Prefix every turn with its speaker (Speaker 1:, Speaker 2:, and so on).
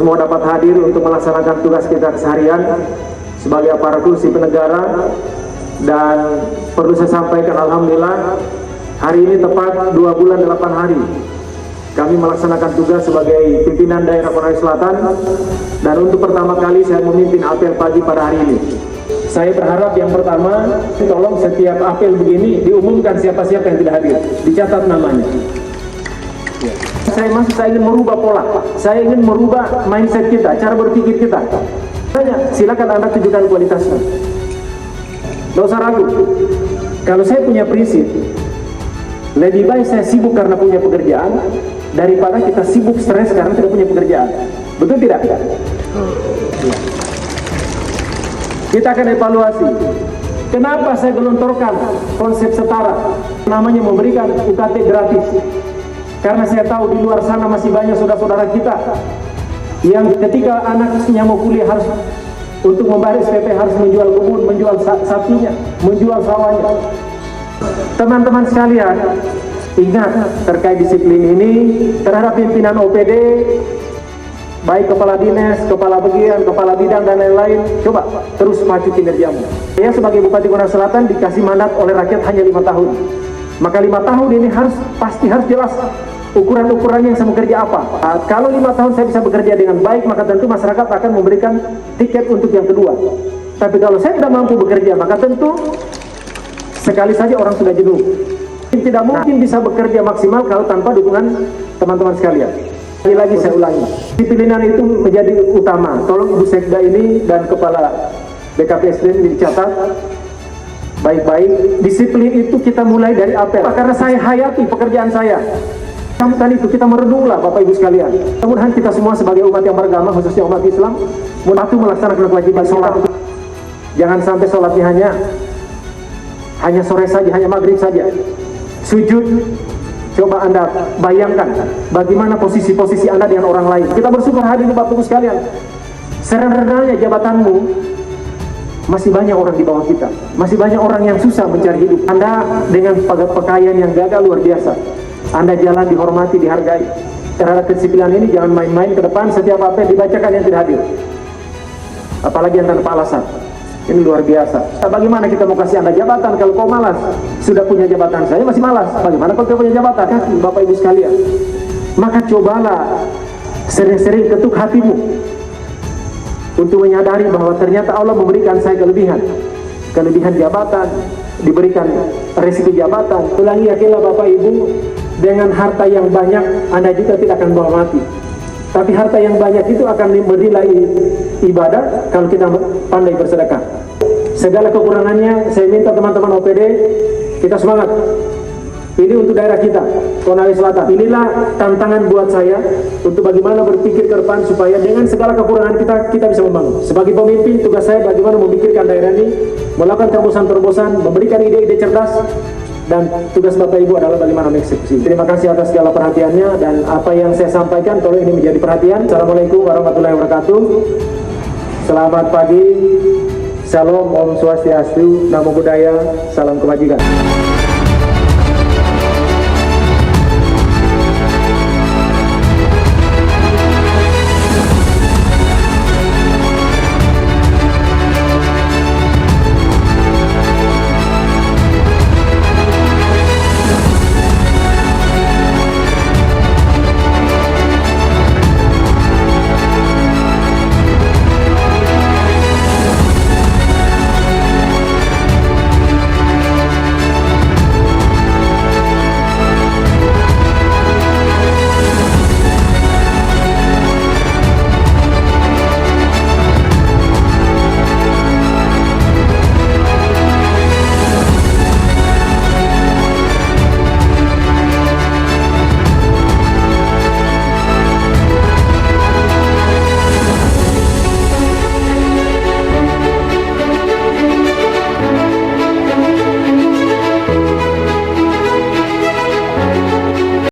Speaker 1: semua dapat hadir untuk melaksanakan tugas kita seharian sebagai aparatur sipil negara. Dan perlu saya sampaikan, alhamdulillah hari ini tepat 2 bulan 8 hari kami melaksanakan tugas sebagai pimpinan daerah Konawe Selatan, dan untuk pertama kali saya memimpin apel pagi pada hari ini. Saya berharap yang pertama, tolong setiap apel begini diumumkan siapa-siapa yang tidak hadir, dicatat namanya. Saya ingin merubah pola, saya ingin merubah mindset kita, cara berpikir kita. Silakan Anda tunjukkan kualitasnya. Tidak usah ragu. Kalau saya punya prinsip, lebih baik saya sibuk karena punya pekerjaan daripada kita sibuk stres karena tidak punya pekerjaan. Betul tidak? Kita akan evaluasi. Kenapa saya gelontorkan konsep setara? Namanya memberikan UKT gratis. Karena saya tahu di luar sana masih banyak saudara-saudara kita yang ketika anaknya mau kuliah harus untuk membayar SPP harus menjual kebun, menjual sapinya, menjual sawahnya. Teman-teman sekalian, ingat terkait disiplin ini terhadap pimpinan OPD, baik kepala dinas, kepala bagian, kepala bidang dan lain-lain, coba terus maju kinerjamu. Saya sebagai Bupati Konawe Selatan dikasih mandat oleh rakyat hanya 5 tahun. Maka 5 tahun ini harus jelas ukuran-ukurannya yang saya bekerja apa. Kalau 5 tahun saya bisa bekerja dengan baik, maka tentu masyarakat akan memberikan tiket untuk yang kedua. Tapi kalau saya tidak mampu bekerja, maka tentu sekali saja orang sudah jenuh. Tidak mungkin bisa bekerja maksimal kalau tanpa dukungan teman-teman sekalian. Lagi saya ulangi, disiplinan itu menjadi utama. Tolong Ibu Sekda ini dan Kepala BKPSDM dicatat baik-baik. Disiplin itu kita mulai dari apel. Karena saya hayati pekerjaan saya. Tadi itu kita merenunglah Bapak Ibu sekalian. Mudah-mudahan kita semua sebagai umat yang beragama, khususnya umat Islam, melaksanakan kewajiban sholat. Jangan sampai sholatnya hanya sore saja, hanya maghrib saja. Sujud, coba Anda bayangkan bagaimana posisi-posisi Anda dengan orang lain. Kita bersyukur hadir di Bapak Ibu sekalian. Serendah-rendahnya jabatanmu, masih banyak orang di bawah kita. Masih banyak orang yang susah mencari hidup. Anda dengan pakaian yang gagah luar biasa. Anda jalan dihormati, dihargai. Terhadap kedisiplinan ini jangan main-main. Ke depan setiap apel dibacakan yang tidak hadir, apalagi yang tanpa alasan. Ini luar biasa. Bagaimana kita mau kasih Anda jabatan kalau kau malas? Sudah punya jabatan, saya masih malas. Bagaimana kalau kau punya jabatan? Bapak Ibu sekalian, maka cobalah sering-sering ketuk hatimu untuk menyadari bahwa ternyata Allah memberikan saya kelebihan jabatan, diberikan rezeki jabatan. Ulangi, yakinlah Bapak Ibu, dengan harta yang banyak Anda juga tidak akan bawa mati. Tapi harta yang banyak itu akan bernilai ibadah kalau kita pandai bersedekah. Segala kekurangannya saya minta teman-teman OPD, kita semangat. Ini untuk daerah kita, Konawe Selatan. Inilah tantangan buat saya untuk bagaimana berpikir ke depan supaya dengan segala kekurangan kita bisa membangun. Sebagai pemimpin, tugas saya bagaimana memikirkan daerah ini, melakukan terobosan-terobosan, memberikan ide-ide cerdas, dan tugas Bapak Ibu adalah bagaimana mengeksekusi. Terima kasih atas segala perhatiannya, dan apa yang saya sampaikan tolong ini menjadi perhatian. Assalamualaikum warahmatullahi wabarakatuh. Selamat pagi. Salam, Om Swastiastu, Namo Buddhaya, salam kebajikan.